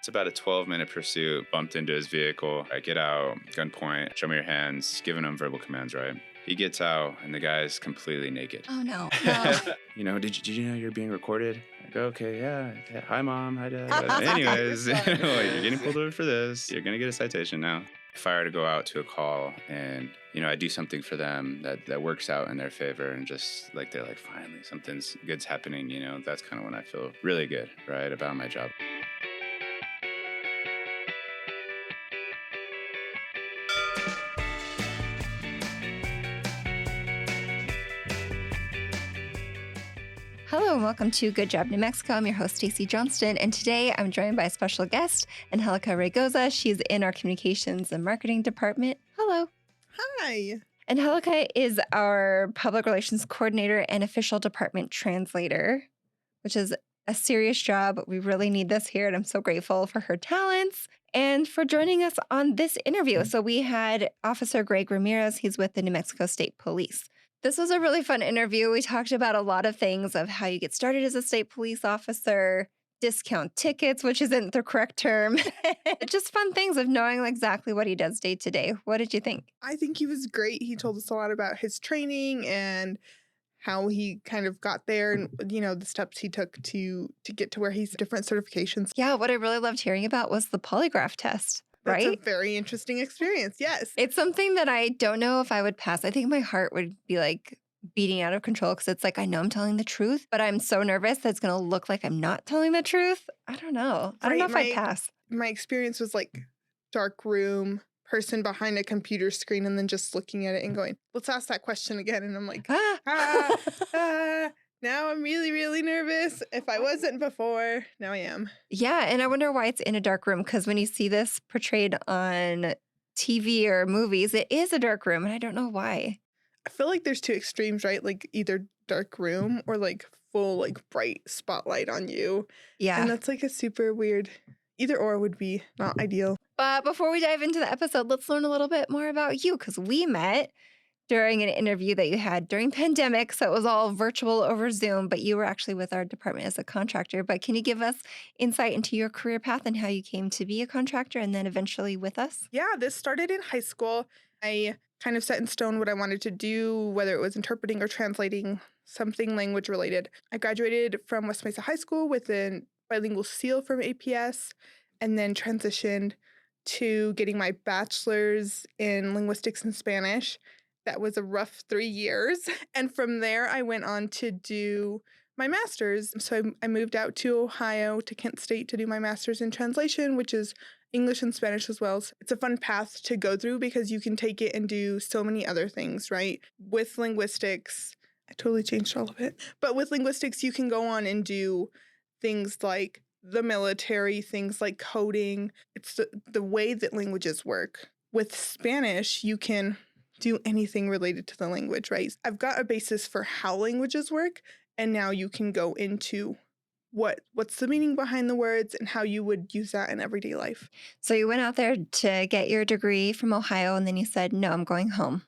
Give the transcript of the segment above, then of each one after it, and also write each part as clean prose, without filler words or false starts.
It's about a 12-minute pursuit, bumped into his vehicle. I get out, gunpoint, show me your hands, giving him verbal commands, right? He gets out, and the guy's completely naked. Oh, no. Did you know you're being recorded? I go, okay, yeah. Hi, Mom. Hi, Dad. But anyways, you're getting pulled over for this. You're going to get a citation now. If I were to go out to a call and, I do something for them that works out in their favor and just like, they're like, finally, something's good's happening, that's kind of when I feel really good, right, about my job. Hello and welcome to Good Job New Mexico. I'm your host, Stacy Johnston, and today I'm joined by a special guest, Angelica Raygoza. She's in our communications and marketing department. Hello. Hi. Angelica is our public relations coordinator and official department translator, which is a serious job. We really need this here, and I'm so grateful for her talents and for joining us on this interview. So we had Officer Greg Ramirez. He's with the New Mexico State Police. This was a really fun interview. We talked about a lot of things of how you get started as a state police officer, discount tickets, which isn't the correct term. Just fun things of knowing exactly what he does day to day. What did you think? I think he was great. He told us a lot about his training and how he kind of got there and, the steps he took to get to where he's different certifications. Yeah, what I really loved hearing about was the polygraph test. That's right? a very interesting experience, yes. It's something that I don't know if I would pass. I think my heart would be like beating out of control because it's like I know I'm telling the truth, but I'm so nervous that it's going to look like I'm not telling the truth. I don't know. I don't know if I'd pass. My experience was like dark room, person behind a computer screen, and then just looking at it and going, let's ask that question again. And I'm like, now I'm really, really nervous. If I wasn't before, now I am. Yeah, and I wonder why it's in a dark room, because when you see this portrayed on TV or movies, it is a dark room, and I don't know why. I feel like there's two extremes, right? Like either dark room or like full like bright spotlight on you. Yeah. And that's like a super weird, either or would be not ideal. But before we dive into the episode, let's learn a little bit more about you, because we met during an interview that you had during pandemic. So it was all virtual over Zoom, but you were actually with our department as a contractor. But can you give us insight into your career path and how you came to be a contractor and then eventually with us? Yeah, this started in high school. I kind of set in stone what I wanted to do, whether it was interpreting or translating something language related. I graduated from West Mesa High School with a bilingual seal from APS and then transitioned to getting my bachelor's in linguistics and Spanish. That was a rough 3 years. And from there, I went on to do my master's. So I moved out to Ohio, to Kent State, to do my master's in translation, which is English and Spanish as well. So it's a fun path to go through because you can take it and do so many other things, right? With linguistics, I totally changed all of it. But with linguistics, you can go on and do things like the military, things like coding. It's the way that languages work. With Spanish, you can do anything related to the language, right? I've got a basis for how languages work, and now you can go into what's the meaning behind the words and how you would use that in everyday life. So you went out there to get your degree from Ohio, and then you said, no, I'm going home.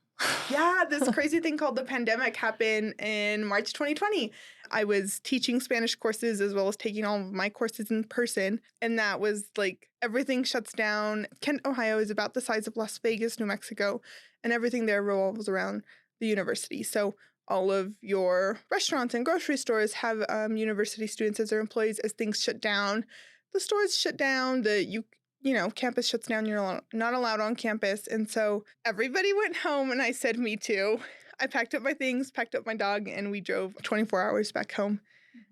Yeah, this crazy thing called the pandemic happened in March 2020. I was teaching Spanish courses as well as taking all of my courses in person. And that was like everything shuts down. Kent, Ohio is about the size of Las Vegas, New Mexico, and everything there revolves around the university. So all of your restaurants and grocery stores have university students as their employees. As things shut down, the stores shut down, campus shuts down, you're not allowed on campus. And so everybody went home and I said, me too. I packed up my things, packed up my dog, and we drove 24 hours back home.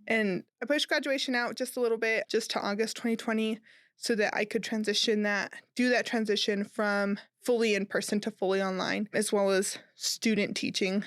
And I pushed graduation out just a little bit, just to August 2020, so that I could do that transition from fully in person to fully online, as well as student teaching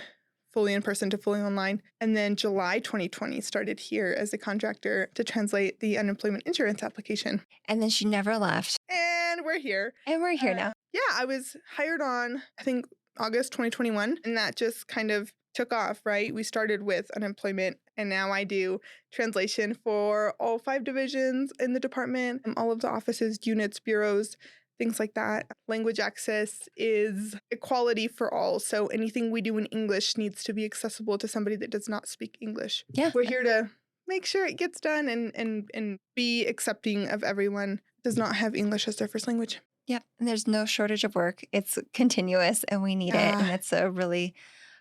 fully in person to fully online. And then July 2020 started here as a contractor to translate the unemployment insurance application. And then she never left. And we're here. And we're here now. Yeah, I was hired on, I think, August 2021, and that just kind of took off, right? We started with unemployment, and now I do translation for all 5 divisions in the department, all of the offices, units, bureaus, things like that. Language access is equality for all. So anything we do in English needs to be accessible to somebody that does not speak English. Yeah. We're here to make sure it gets done and be accepting of everyone does not have English as their first language. Yep. And there's no shortage of work. It's continuous and we need it. And it's a really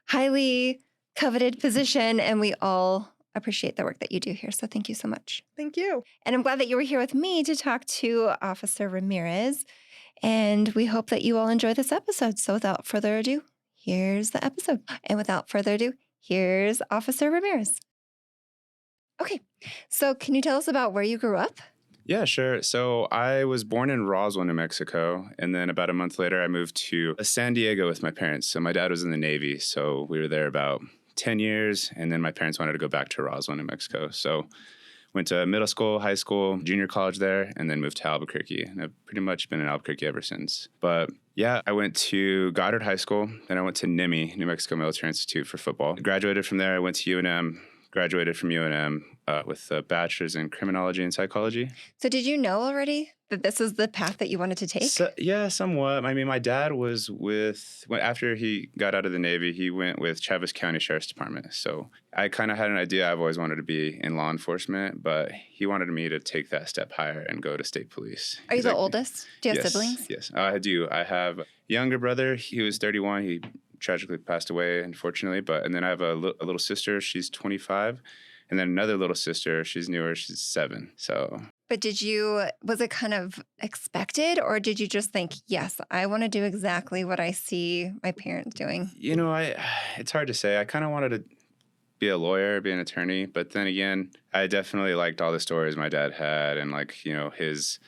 highly coveted position. And we all appreciate the work that you do here. So thank you so much. Thank you. And I'm glad that you were here with me to talk to Officer Ramirez. And we hope that you all enjoy this episode. So without further ado, here's the episode. And without further ado, here's Officer Ramirez. Okay. So can you tell us about where you grew up? Yeah, sure. So I was born in Roswell, New Mexico. And then about a month later, I moved to San Diego with my parents. So my dad was in the Navy. So we were there about 10 years. And then my parents wanted to go back to Roswell, New Mexico. So went to middle school, high school, junior college there, and then moved to Albuquerque. And I've pretty much been in Albuquerque ever since. But yeah, I went to Goddard High School. Then I went to NIMI, New Mexico Military Institute for football. Graduated from there. I went to UNM. Graduated from UNM with a bachelor's in criminology and psychology. So did you know already that this is the path that you wanted to take? Yeah, somewhat. I mean, my dad was after he got out of the Navy, he went with Travis County Sheriff's Department. So I kind of had an idea. I've always wanted to be in law enforcement, but he wanted me to take that step higher and go to state police. Are you the oldest? Do you have siblings? Yes, I do. I have a younger brother. He was 31. He tragically passed away, unfortunately. And then I have a little sister. She's 25. And then another little sister. She's newer. She's 7. So. But was it kind of expected, or did you just think, yes, I want to do exactly what I see my parents doing? You know, it's hard to say. I kind of wanted to be a lawyer, be an attorney. But then again, I definitely liked all the stories my dad had, and his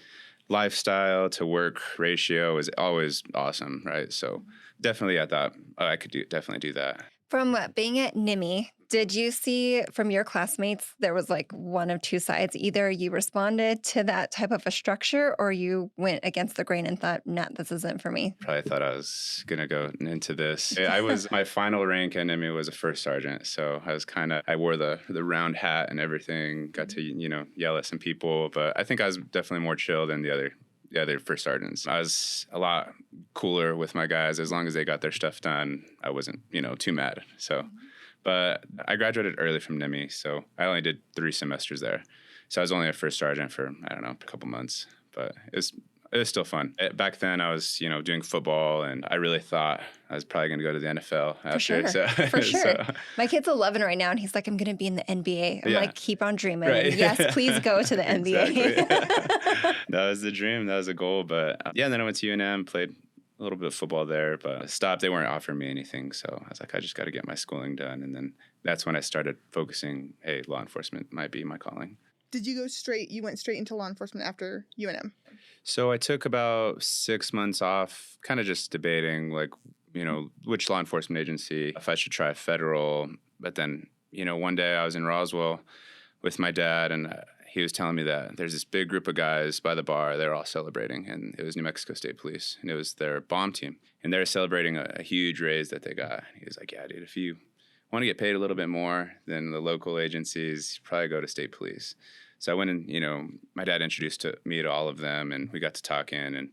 lifestyle to work ratio was always awesome, right? So definitely I thought I could definitely do that. From being at NIMI, did you see from your classmates there was one of two sides? Either you responded to that type of a structure or you went against the grain and thought, nah, this isn't for me? Probably thought I was going to go into this. My final rank at NIMI was a first sergeant. So I wore the round hat and everything, got to, yell at some people. But I think I was definitely more chill than the other first sergeants. I was a lot cooler with my guys. As long as they got their stuff done, I wasn't, too mad. So, but I graduated early from NIMI, so I only did 3 semesters there. So I was only a first sergeant for, I don't know, a couple months, but it was still fun. Back then I was, doing football, and I really thought I was probably going to go to the NFL after. For sure. My kid's 11 right now, and he's like, I'm going to be in the NBA. I'm like, keep on dreaming. Right. Yes, please go to the NBA. That was the dream. That was a goal. But and then I went to UNM, played a little bit of football there, but stopped. They weren't offering me anything. So I was like, I just got to get my schooling done. And then that's when I started focusing, hey, law enforcement might be my calling. Did you went straight into law enforcement after UNM? So I took about 6 months off, kind of just debating, which law enforcement agency, if I should try federal. But then, one day I was in Roswell with my dad, and he was telling me that there's this big group of guys by the bar. They're all celebrating, and it was New Mexico State Police, and it was their bomb team. And they're celebrating a huge raise that they got. He was like, yeah, dude, if you want to get paid a little bit more than the local agencies, you probably go to state police. So I went and, my dad introduced me to all of them, and we got to talking, and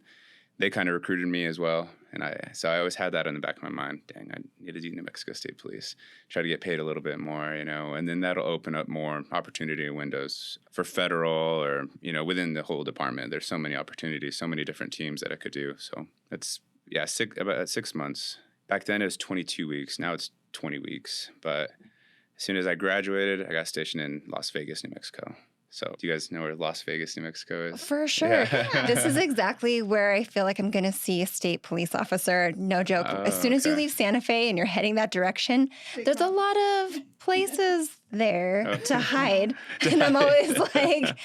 they kind of recruited me as well. And I always had that in the back of my mind. Dang, I need to do New Mexico State Police, try to get paid a little bit more, and then that'll open up more opportunity windows for federal or, within the whole department. There's so many opportunities, so many different teams that I could do. So it's, about 6 months. Back then it was 22 weeks. Now it's 20 weeks. But as soon as I graduated, I got stationed in Las Vegas, New Mexico. So do you guys know where Las Vegas, New Mexico is? For sure. Yeah. This is exactly where I feel like I'm going to see a state police officer. No joke. As soon as you leave Santa Fe and you're heading that direction, there's a lot of places there to hide. And I'm always like,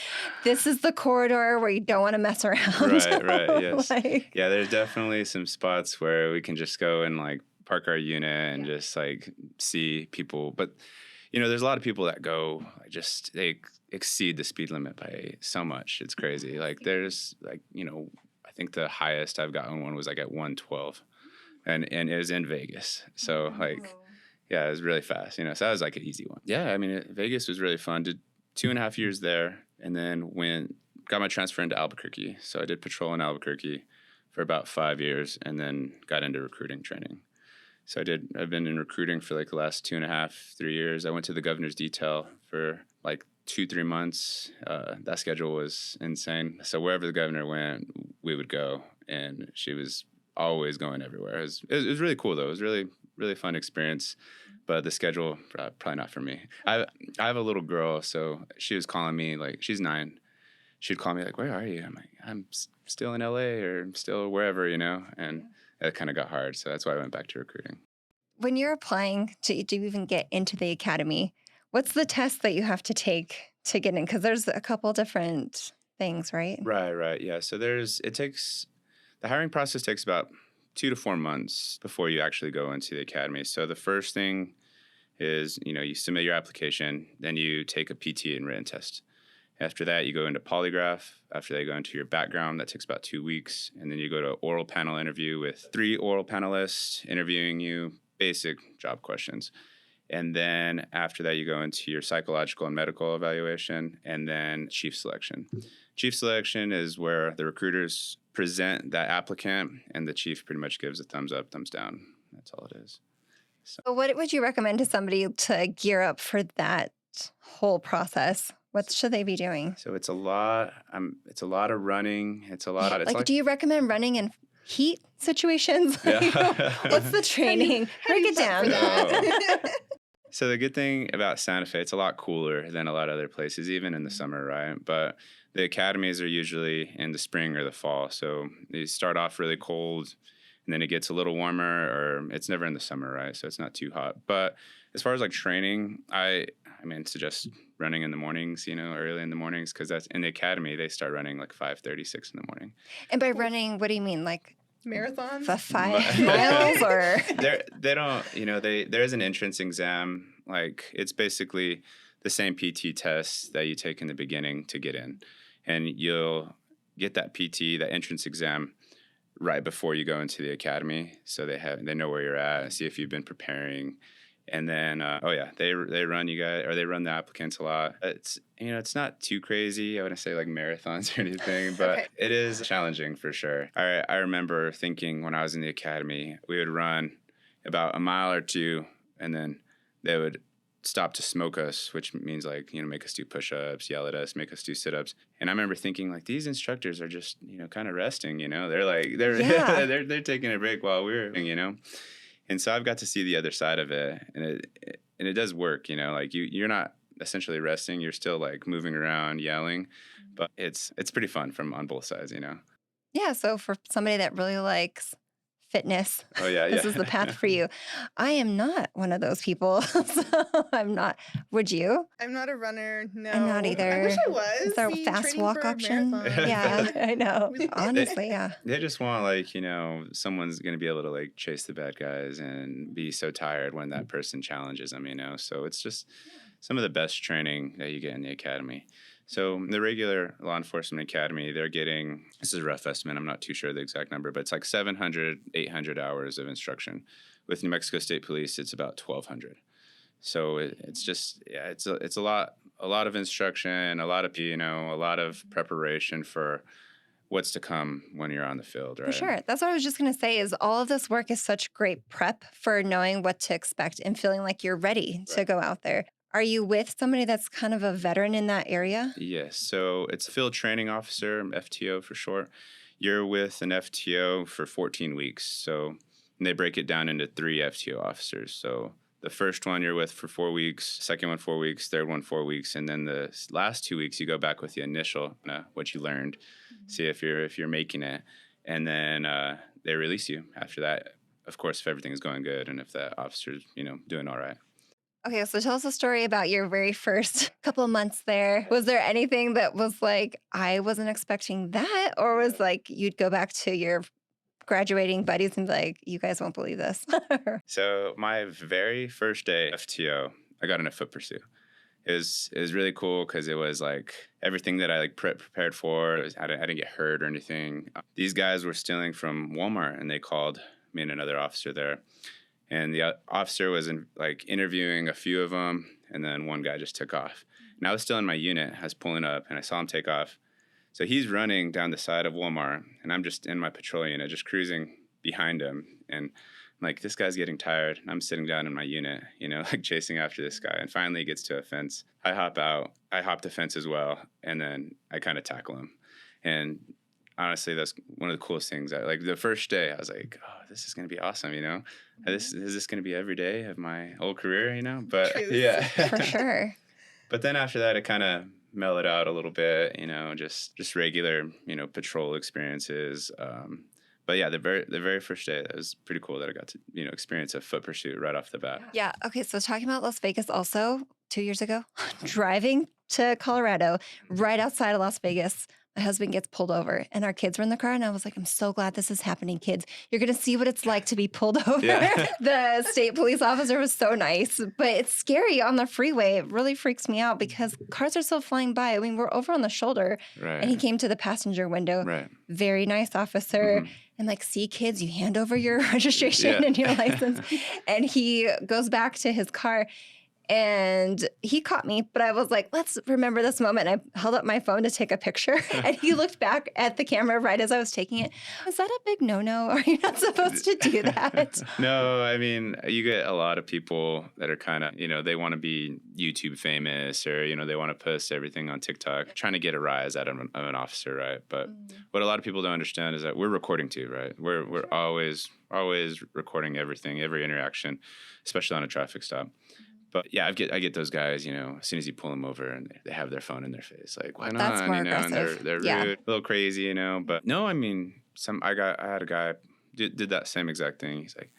this is the corridor where you don't want to mess around. Right, yes. There's definitely some spots where we can just go and park our unit and just see people. But, there's a lot of people that go, they exceed the speed limit by so much. It's crazy. There's I think the highest I've gotten one was at 112, and it was in Vegas. So it was really fast. So that was an easy one. Yeah, I mean Vegas was really fun. Did 2.5 years there, and then got my transfer into Albuquerque. So I did patrol in Albuquerque for about 5 years, and then got into recruiting training. So I've been in recruiting for the last 2.5, 3 years. I went to the governor's detail for 2-3 months. That schedule was insane. So wherever the governor went, we would go, and she was always going everywhere. It was really cool though. It was really, really fun experience. But the schedule, probably not for me. I have a little girl, so she was calling me, like, she's 9. She'd call me like, "Where are you?" I'm like, "I'm still in LA or still wherever, you know?" And it kind of got hard. So that's why I went back to recruiting. When you're applying to even get into the academy, what's the test that you have to take to get in? Because there's a couple different things, right? Right. Yeah. So the hiring process takes about 2 to 4 months before you actually go into the academy. So the first thing is, you submit your application, then you take a PT and written test. After that, you go into polygraph. After that, you go into your background. That takes about 2 weeks. And then you go to an oral panel interview with 3 oral panelists interviewing you, basic job questions. And then after that, you go into your psychological and medical evaluation, and then chief selection. Chief selection is where the recruiters present that applicant, and the chief pretty much gives a thumbs up, thumbs down. That's all it is. So what would you recommend to somebody to gear up for that whole process? What should they be doing? So it's a lot. It's a lot of running. It's a lot. Do you recommend running in heat situations? Yeah. What's the training? Break it down. So the good thing about Santa Fe, it's a lot cooler than a lot of other places, even in the summer, right? But the academies are usually in the spring or the fall. So they start off really cold, and then it gets a little warmer, or it's never in the summer, right? So it's not too hot. But as far as like training, I suggest running in the mornings, early in the mornings, because that's in the academy, they start running like 5:30, 6 in the morning. And by running, what do you mean? Like marathons? the 5 miles or? They don't, there's an entrance exam. Like it's basically the same PT test that you take in the beginning to get in. And you'll get that PT, that entrance exam, right before you go into the academy. So they know where you're at and see if you've been preparing. And then, they run you guys, or they run the applicants a lot. It's not too crazy. I wouldn't say like marathons or anything, but Okay. It is challenging for sure. I remember thinking when I was in the academy, we would run about a mile or 2, and then they would stop to smoke us, which means like, make us do push-ups, yell at us, make us do sit-ups. And I remember thinking like, these instructors are just, kind of resting, they're like, they're taking a break while we're, And so I've got to see the other side of it, and it does work, like you're not essentially resting, you're still like moving around, yelling, but it's pretty fun on both sides, Yeah, so for somebody that really likes fitness, Oh yeah, this is the path for you. I am not one of those people, so I'm not. Would you? I'm not a runner, no. I'm not either. I wish I was. Is there a See, fast training walk for a option? marathon. Yeah, I know. Really? Honestly, yeah. They just want like, someone's going to be able to like chase the bad guys and be so tired when that person challenges them, So it's just some of the best training that you get in the academy. So the regular law enforcement academy, they're getting, this is a rough estimate, I'm not too sure the exact number, but it's like 700, 800 hours of instruction. With New Mexico State Police, it's about 1,200. So it's just, it's a lot of instruction, a lot of, a lot of preparation for what's to come when you're on the field, right? For sure. That's what I was just going to say is all of this work is such great prep for knowing what to expect and feeling like you're ready to go out there. Are you with somebody that's kind of a veteran in that area? Yes. So it's a field training officer, FTO for short. You're with an FTO for 14 weeks. So they break it down into 3 FTO officers. So the first one you're with for 4 weeks, second one 4 weeks, third one 4 weeks, and then the last 2 weeks you go back with the initial, what you learned, see if you're making it, and then they release you after that. Of course, if everything is going good and if the officer's doing all right. Okay, so tell us a story about your very first couple of months there. Was there anything that was like, I wasn't expecting that? Or was like, you'd go back to your graduating buddies and be like, you guys won't believe this? So my very first day FTO, I got in a foot pursuit. It was really cool because it was like everything that I like prepared for. I didn't get hurt or anything. These guys were stealing from Walmart, and they called me and another officer there. And the officer was interviewing a few of them, and then one guy just took off. And I was still in my unit. I was pulling up, and I saw him take off. So he's running down the side of Walmart, and I'm just in my patrol unit, just cruising behind him. And Like, this guy's getting tired. I'm sitting down in my unit, like chasing after this guy. And finally he gets to a fence. I hop out. I hop the fence as well. And then I kind of tackle him. And honestly, that's one of the coolest things. Like the first day, I was like, oh, this is going to be awesome, Is this going to be every day of my whole career, But yeah. For sure. But then after that, it kind of mellowed out a little bit, just regular, patrol experiences. But yeah, the very first day, that was pretty cool that I got to, experience a foot pursuit right off the bat. Yeah. Okay. So talking about Las Vegas also 2 years ago, driving to Colorado, right outside of Las Vegas, my husband gets pulled over and our kids were in the car. And I was like, I'm so glad this is happening, kids. You're going to see what it's like to be pulled over. Yeah. The state police officer was so nice, but it's scary on the freeway. It really freaks me out because cars are still flying by. I mean, we're over on the shoulder and he came to the passenger window. Right. Very nice officer. Mm-hmm. And like, see, kids, you hand over your registration and your license. And he goes back to his car. And he caught me, but I was like, let's remember this moment. And I held up my phone to take a picture. And he looked back at the camera right as I was taking it. Was that a big no-no? Are you not supposed to do that? No, I mean, you get a lot of people that are kind of, they want to be YouTube famous or, they want to post everything on TikTok, trying to get a rise out of an officer, right? But what a lot of people don't understand is that we're recording too, right? We're always recording everything, every interaction, especially on a traffic stop. But yeah, I get those guys, as soon as you pull them over and they have their phone in their face, like, why not? That's more aggressive. And they're rude, a little crazy, But no, I mean, I had a guy did that same exact thing. He's like,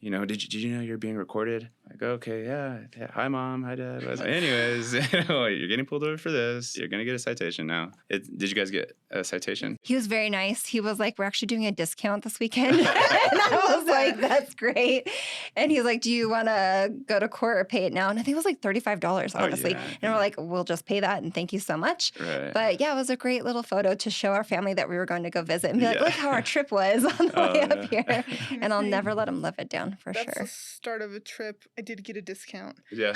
did you know you're being recorded? I go, okay, yeah. Hi, Mom. Hi, Dad. I was like, anyways, you're getting pulled over for this. You're going to get a citation now. Did you guys get a citation? He was very nice. He was like, we're actually doing a discount this weekend. And I was like, that's great. And he's like, do you want to go to court or pay it now? And I think it was like $35, honestly. Oh, yeah. And we're like, we'll just pay that and thank you so much. Right. But yeah, it was a great little photo to show our family that we were going to go visit and be like, look how our trip was on the way up here. And I'll never let him live it down for sure. That's the start of a trip. I did get a discount. Yeah.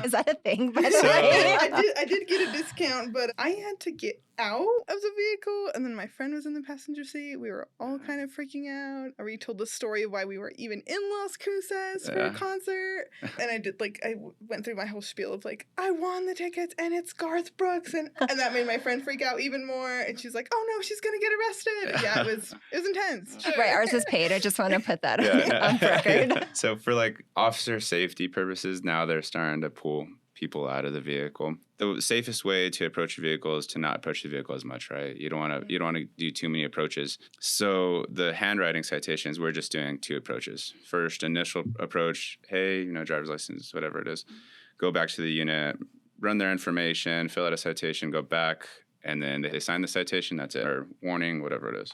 Is that a thing, by the way? I did get a discount, but I had to get out of the vehicle, and then my friend was in the passenger seat. We were all kind of freaking out. I retold the story of why we were even in Las Cruces for a concert. And I went through my whole spiel of like, I won the tickets, and it's Garth Brooks, and that made my friend freak out even more. And she's like, oh no, she's gonna get arrested. Yeah, it was intense. Right, ours is paid. I just want to put that on record. So for like officer safety purposes, now they're starting to pull people out of the vehicle. The safest way to approach a vehicle is to not approach the vehicle as much, right? You don't want to do too many approaches. So the handwriting citations, we're just doing 2 approaches. First, initial approach, hey, driver's license, whatever it is. Go back to the unit, run their information, fill out a citation, go back, and then they sign the citation, that's it, or warning, whatever it is.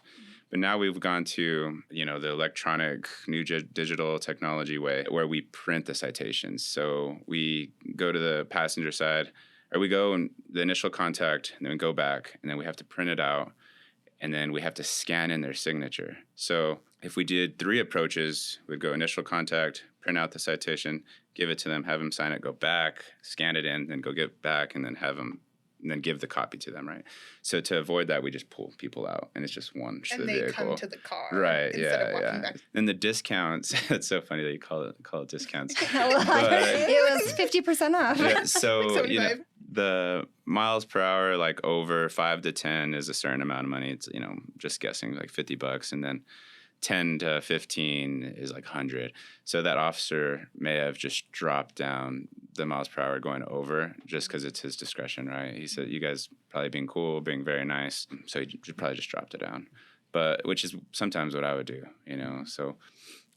But now we've gone to, the electronic new digital technology way where we print the citations. So we go to the passenger side, or we go in the initial contact, and then we go back, and then we have to print it out, and then we have to scan in their signature. So if we did 3 approaches, we'd go initial contact, print out the citation, give it to them, have them sign it, go back, scan it in, then go get back, and then have them and then give the copy to them, right? So to avoid that, we just pull people out, and it's just one to the vehicle. And they come to the car, right? Instead of walking back. Then the discounts. It's so funny that you call it discounts. It was 50% off. Yeah, so the miles per hour, like over 5 to 10, is a certain amount of money. It's just guessing like $50, and then 10 to 15 is like 100. So that officer may have just dropped down the miles per hour going over just because it's his discretion, right? He said, you guys probably being cool, being very nice. So he probably just dropped it down, which is sometimes what I would do, So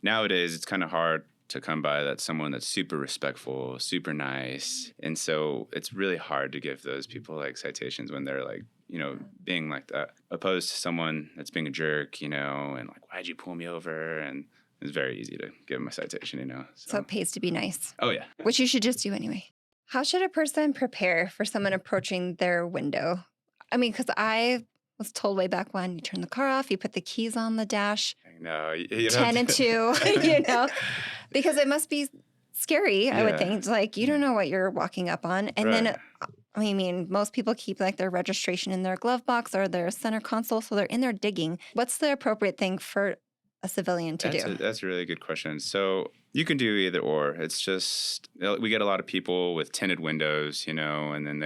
nowadays it's kind of hard to come by that's someone that's super respectful, super nice. And so it's really hard to give those people like citations when they're like, being like that, opposed to someone that's being a jerk, and like, why'd you pull me over? And it's very easy to give them a citation, So it pays to be nice. Oh, yeah. Which you should just do anyway. How should a person prepare for someone approaching their window? I mean, because I was told way back when, you turn the car off, you put the keys on the dash. No, 10 and 2, because it must be scary, I would think. It's like, you don't know what you're walking up on. And then, I mean, most people keep like their registration in their glove box or their center console, so they're in there digging. What's the appropriate thing for a civilian to do? That's a really good question. So you can do either or. It's just, we get a lot of people with tinted windows, and then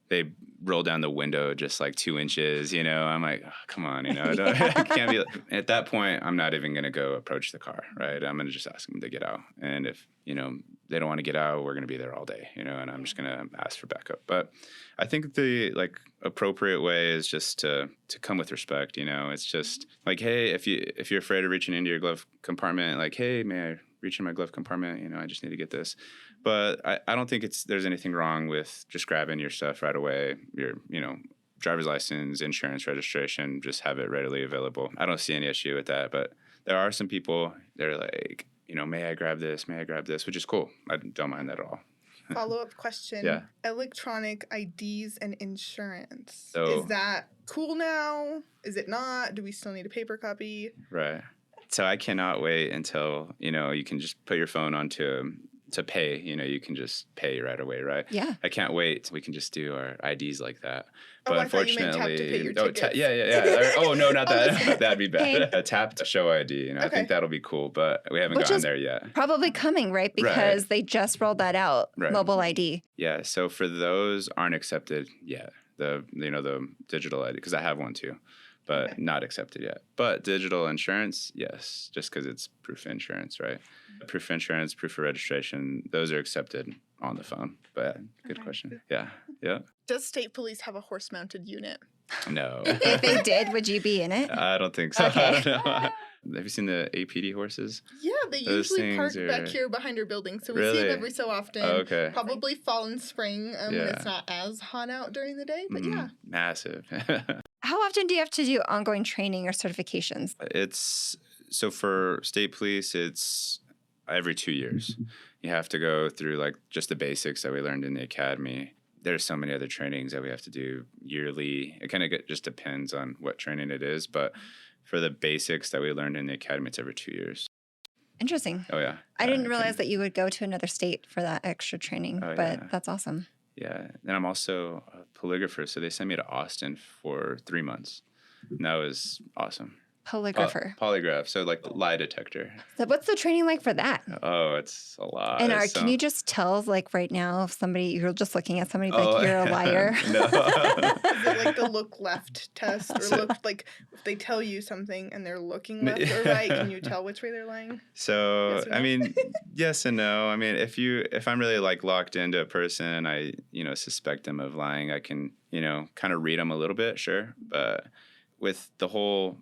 they roll down the window just like 2 inches, I'm like, oh, come on, I can't be. At that point, I'm not even going to go approach the car, right? I'm going to just ask them to get out. And if, they don't want to get out, we're going to be there all day, and I'm just going to ask for backup. But I think the appropriate way is just to come with respect, It's just like, hey, if you're afraid of reaching into your glove compartment, like, hey, may I reach in my glove compartment? I just need to get this. But I don't think there's anything wrong with just grabbing your stuff right away. Your, driver's license, insurance, registration, just have it readily available. I don't see any issue with that. But there are some people that are like, may I grab this? May I grab this? Which is cool. I don't mind that at all. Follow-up question. Yeah. Electronic IDs and insurance. So, is that cool now? Is it not? Do we still need a paper copy? Right. So I cannot wait until, you can just put your phone onto to pay, you can just pay right away, right? Yeah. I can't wait. We can just do our IDs like that. Oh, But I thought you meant tap to pay your tickets. Yeah. Oh, no, not that. Okay. That'd be bad. Hey. A tap to show ID. I Okay. think that'll be cool, but we haven't Which gotten is there yet. Probably coming, right? Because they just rolled that out, Right. mobile ID. Yeah. So for those aren't accepted yet. The digital ID, because I have one too, but Okay. not accepted yet. But digital insurance, yes, just because it's proof of insurance, right? Proof of insurance, proof of registration, those are accepted on the phone. But good Okay. question. Yeah. Does state police have a horse-mounted unit? No. If they did, would you be in it? I don't think so. Okay. I don't know. Have you seen the APD horses? Yeah, they Those usually park things back are- here behind our building, so we see Really? them every so often. Oh, okay. Probably fall and spring when Yeah. it's not as hot out during the day, but Mhm. yeah. Massive. How often do you have to do ongoing training or certifications? So for state police, it's every 2 years. You have to go through just the basics that we learned in the academy. There's so many other trainings that we have to do yearly. It kind of just depends on what training it is, but for the basics that we learned in the academy, it's every 2 years. Interesting. Oh yeah. I didn't realize that you would go to another state for that extra training, Oh, but yeah. that's awesome. Yeah, and I'm also a polygrapher, so they sent me to Austin for 3 months. And that was awesome. Polygrapher. Polygraph, so lie detector. So what's the training like for that? Oh, it's a lot. And It's can you just tell, right now, if you're just looking at somebody, Oh, you're a liar? No. Is it like the look left test? Or So- if they tell you something and they're looking left or right, can you tell which way they're lying? So, Yes or no? I mean, yes and no. I mean, if I'm really locked into a person, I, suspect them of lying, I can, kind of read them a little bit, sure. But with the whole,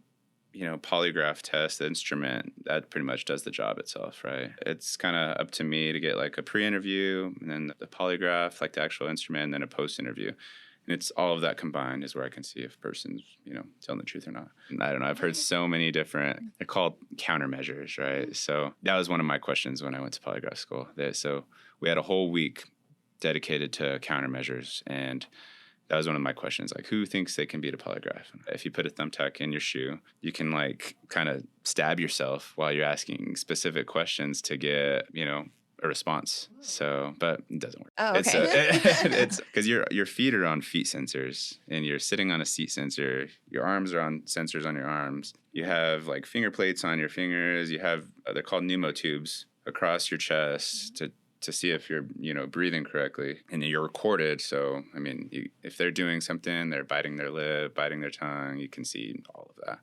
polygraph test, the instrument, that pretty much does the job itself, right? It's kind of up to me to get a pre-interview and then the polygraph, the actual instrument, and then a post-interview. And it's all of that combined is where I can see if a person's, telling the truth or not. And I don't know. I've heard so many different, they're called countermeasures, right? So that was one of my questions when I went to polygraph school. So we had a whole week dedicated to countermeasures. And that was one of my questions, who thinks they can beat a polygraph? If you put a thumbtack in your shoe, you can kind of stab yourself while you're asking specific questions to get, a response. So, but it doesn't work. Oh, okay. It's because your feet are on feet sensors and you're sitting on a seat sensor. Your arms are on sensors on your arms. You have finger plates on your fingers. You have, they're called pneumotubes across your chest to see if you're, breathing correctly. And you're recorded. So, I mean, if they're doing something, they're biting their lip, biting their tongue, you can see all of that.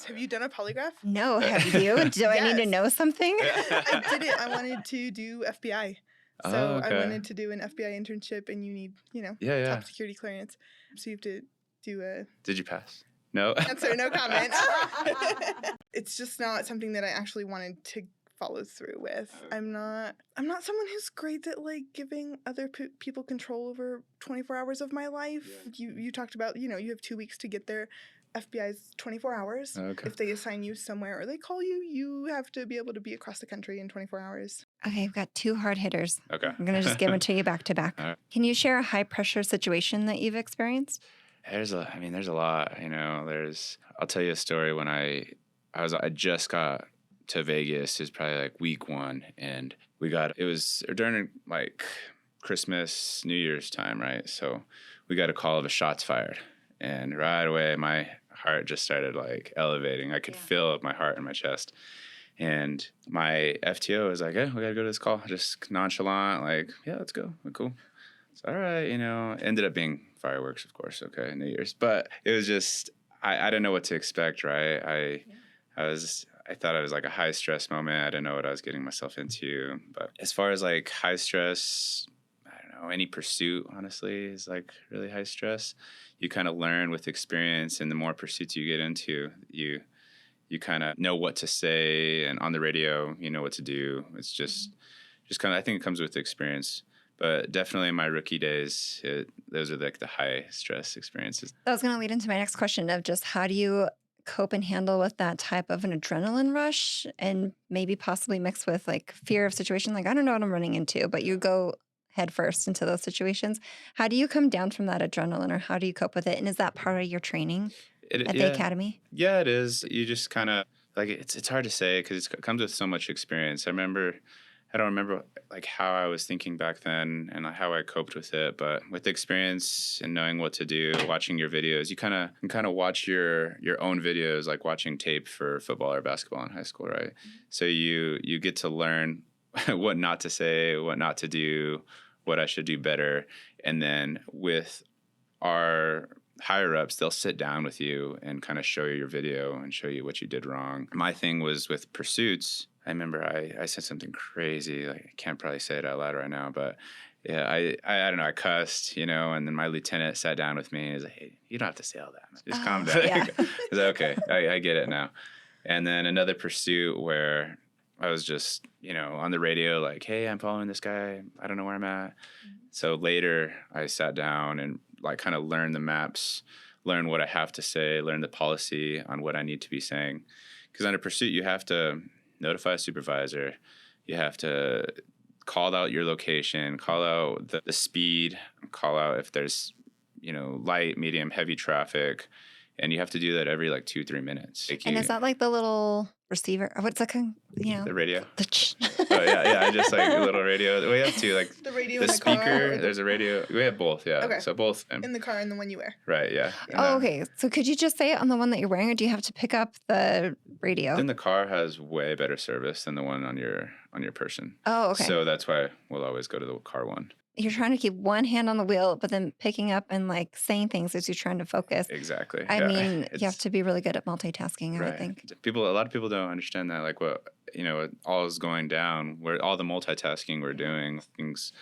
Have you done a polygraph? No, have you? Do I need to Yes. know something? I did it. I wanted to do FBI. So Oh, okay. I wanted to do an FBI internship, and you need, Yeah. top security clearance. So you have to do a Did you pass? No. answer, no comment. It's just not something that I actually wanted to follow through with. I'm not someone who's great at giving other people control over 24 hours of my life. You talked about, you have 2 weeks to get there. FBI's 24 hours. Okay. If they assign you somewhere or they call you, you have to be able to be across the country in 24 hours. Okay, I've got 2 hard hitters. Okay. I'm going to just give them to you back to back. All right. Can you share a high pressure situation that you've experienced? There's a lot, I'll tell you a story when I just got to Vegas. It was probably week 1 and it was during Christmas, New Year's time, right? So we got a call of a shots fired and right away my heart just started like elevating. I could feel my heart in my chest. And my FTO was like, "Yeah, we got to go to this call." Just nonchalant, like, "Yeah, let's go. We're cool." It's all right, ended up being fireworks, of course. Okay. New Year's, but it was just, I didn't know what to expect. Right. I thought it was like a high stress moment. I didn't know what I was getting myself into. But as far as like high stress, I don't know, any pursuit, honestly, is like really high stress. You kind of learn with experience, and the more pursuits you get into, you kind of know what to say, and on the radio, you know what to do. It's just kind of, I think it comes with experience. But definitely in my rookie days, those are like the high stress experiences. That was going to lead into my next question of just how do you cope and handle with that type of an adrenaline rush, and maybe possibly mixed with like fear of situation. Like, I don't know what I'm running into, but you go head first into those situations. How do you come down from that adrenaline, or how do you cope with it? And is that part of your training at the academy? Yeah, it is. You just kind of like, it's hard to say because it comes with so much experience. I don't remember like how I was thinking back then and how I coped with it, but with experience and knowing what to do, watching your videos, you kind of watch your own videos, like watching tape for football or basketball in high school, right? So you get to learn what not to say, what not to do, what I should do better. And then with our higher ups, they'll sit down with you and kind of show you your video and show you what you did wrong. My thing was with pursuits. I remember I said something crazy. Like, I can't probably say it out loud right now, but yeah, I don't know. I cussed, and then my lieutenant sat down with me and was like, "Hey, you don't have to say all that. Just calm down." Yeah. I was like, "Okay, I get it now." And then another pursuit where I was just, on the radio, like, "Hey, I'm following this guy. I don't know where I'm at." So later I sat down and like kind of learn the maps, learn what I have to say, learn the policy on what I need to be saying. Because under pursuit, you have to notify a supervisor. You have to call out your location, call out the speed, call out if there's, light, medium, heavy traffic. And you have to do that every like 2-3 minutes. And is that like the little receiver? What's that? The radio. The Oh, yeah. Just like a little radio. We have two, like the radio, the in the speaker. car, There's a radio. We have both. Yeah. Okay. So both. In the car and the one you wear. Right. Yeah. Oh, okay. So could you just say it on the one that you're wearing, or do you have to pick up the radio? Then the car has way better service than the one on your person. Oh, okay. So that's why we'll always go to the car one. You're trying to keep one hand on the wheel, but then picking up and like saying things as you're trying to focus. Exactly. I mean, you have to be really good at multitasking, I would think. A lot of people don't understand that. Like what all is going down, where all the multitasking we're doing, things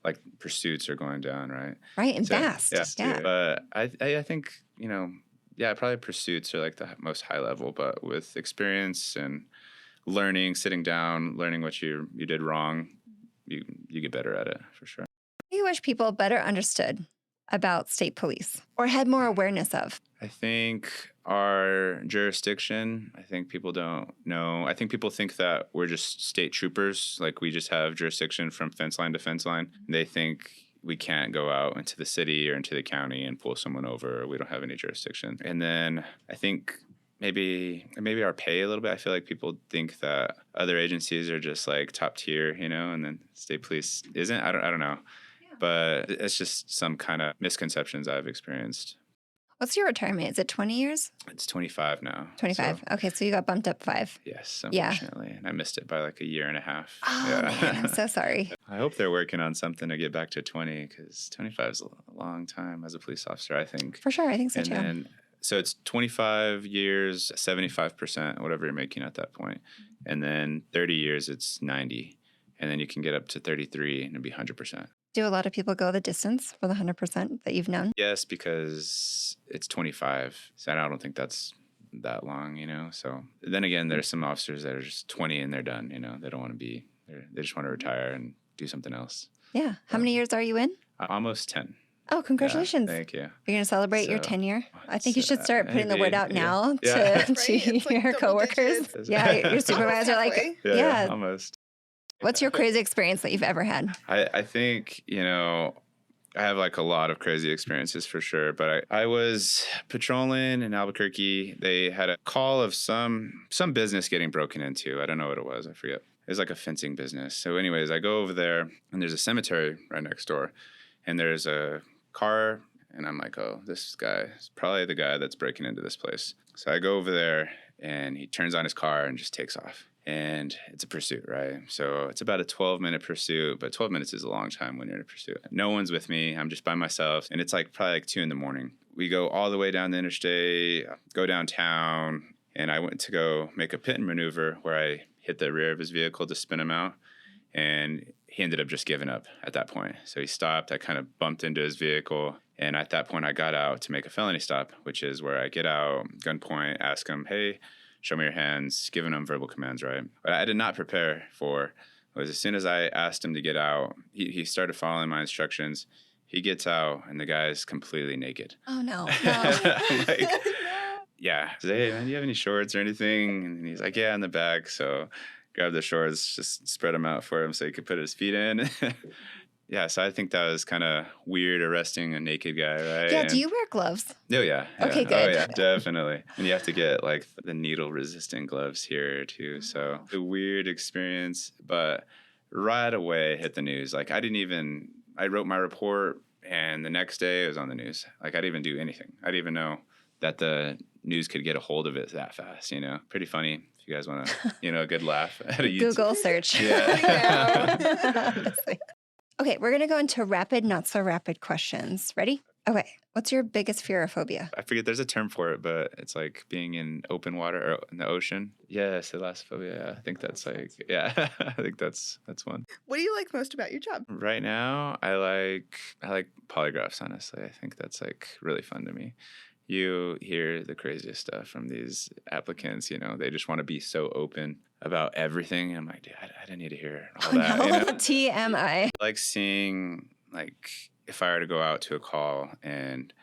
like pursuits are going down, right? Right, and fast. Yeah. But I think, probably pursuits are like the most high level, but with experience and learning, sitting down, learning what you did wrong, you get better at it for sure. You wish people better understood about state police or had more awareness of? I think our jurisdiction, I think people don't know. I think people think that we're just state troopers, like we just have jurisdiction from fence line to fence line. They think we can't go out into the city or into the county and pull someone over. We don't have any jurisdiction. And then I think maybe our pay a little bit. I feel like people think that other agencies are just like top tier, and then state police isn't. I don't know. Yeah. But it's just some kind of misconceptions I've experienced. What's your retirement? Is it 20 years? It's 25 now. 25. So, okay, so you got bumped up 5. Yes, unfortunately. Yeah. And I missed it by like a year and a half. Oh, man, I'm so sorry. I hope they're working on something to get back to 20, because 25 is a long time as a police officer, I think. For sure, I think so, and too. Then, so it's 25 years, 75%, whatever you're making at that point. And then 30 years, it's 90. And then you can get up to 33 and it'd be 100%. Do a lot of people go the distance for the 100% that you've known? Yes, because it's 25. So I don't think that's that long, So then again, there's some officers that are just 20 and they're done, They don't want to be, they just want to retire and do something else. Yeah. How many years are you in? Almost 10. Oh, congratulations. Yeah, thank you. You're going to celebrate your tenure? I think you should start putting the word out now to your coworkers. Yeah, your supervisor, Yeah, almost. What's your crazy experience that you've ever had? I think, I have like a lot of crazy experiences for sure, but I was patrolling in Albuquerque. They had a call of some business getting broken into. I don't know what it was. I forget. It was like a fencing business. So anyways, I go over there and there's a cemetery right next door, and there's a car And I'm like, oh, this guy is probably the guy that's breaking into this place. So I go over there, and he turns on his car and just takes off. And it's a pursuit, right? So it's about a 12-minute pursuit, but 12 minutes is a long time when you're in a pursuit. No one's with me. I'm just by myself. And it's like probably like 2 a.m. We go all the way down the interstate, go downtown, and I went to go make a pit and maneuver where I hit the rear of his vehicle to spin him out. And he ended up just giving up at that point. So he stopped. I kind of bumped into his vehicle. And at that point, I got out to make a felony stop, which is where I get out, gunpoint, ask him, hey, show me your hands, giving him verbal commands, right? What I did not prepare for was as soon as I asked him to get out, he started following my instructions. He gets out, and the guy's completely naked. Oh, no. I'm like, yeah. I said, hey, man, do you have any shorts or anything? And he's like, yeah, in the back. So grab the shorts, just spread them out for him so he could put his feet in. Yeah, so I think that was kind of weird arresting a naked guy, right? Yeah, do you wear gloves? Oh, yeah. Okay, good. Oh, yeah, definitely. And you have to get, like, the needle-resistant gloves here, too. So a weird experience, but right away hit the news. Like, I wrote my report, and the next day it was on the news. Like, I didn't even do anything. I didn't even know that the news could get a hold of it that fast, Pretty funny. If you guys want to, a good laugh at a YouTube. Google search. Yeah. Okay, we're going to go into rapid, not so rapid questions. Ready? Okay. What's your biggest fear or phobia? I forget, there's a term for it, but it's like being in open water or in the ocean. Yes, thalassophobia. Yeah, I think that's I think that's one. What do you like most about your job? Right now, I like polygraphs, honestly. I think that's like really fun to me. You hear the craziest stuff from these applicants, they just want to be so open about everything. I'm like, dude, I didn't need to hear all that. No. TMI. I like seeing, like, if I were to go out to a call and,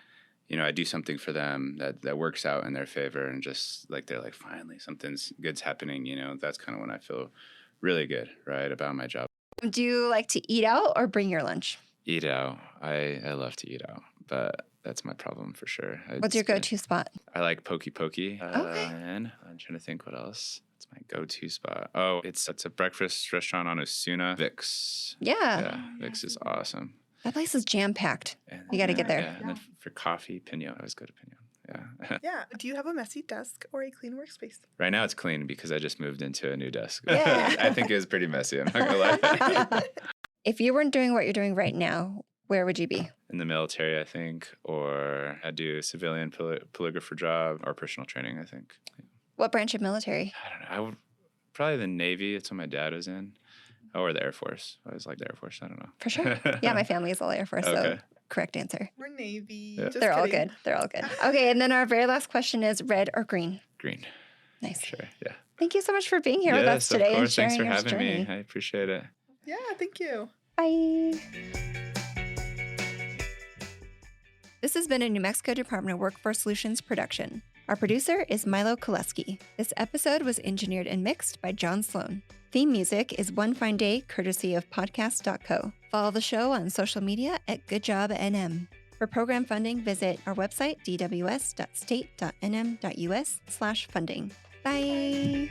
I do something for them that works out in their favor, and just like, they're like, finally, something's good's happening, that's kind of when I feel really good, right, about my job. Do you like to eat out or bring your lunch? Eat out. I love to eat out, but that's my problem for sure. What's your go-to spot? I like Pokey. Okay. And I'm trying to think what else. It's my go-to spot. Oh, it's a breakfast restaurant on Osuna. Vix. Yeah. Vix is awesome. That place is jam-packed. You got to get there. Yeah. And then for coffee, Pino. I always go to Pino. Yeah. Yeah. Do you have a messy desk or a clean workspace? Right now it's clean because I just moved into a new desk. Yeah. I think it was pretty messy. I'm not going to lie. If you weren't doing what you're doing right now, where would you be? In the military, I think, or I'd do a civilian polygrapher job or personal training, I think. What branch of military? I don't know. I would probably the Navy. It's what my dad was in. Or the Air Force. I always liked the Air Force. I don't know. For sure. Yeah, my family is all Air Force, Okay. So correct answer. We're Navy. Yeah. Just They're all kidding. good. They're all good. Okay, and then our very last question is red or green? Green. Nice. Sure, yeah. Thank you so much for being here with us today of and course. sharing Thanks for your having journey. me. I appreciate it. Yeah, thank you. Bye. This has been a New Mexico Department of Workforce Solutions production. Our producer is Milo Koleski. This episode was engineered and mixed by John Sloan. Theme music is One Fine Day, courtesy of podcast.co. Follow the show on social media at GoodJobNM. For program funding, visit our website, dws.state.nm.us/funding. Bye.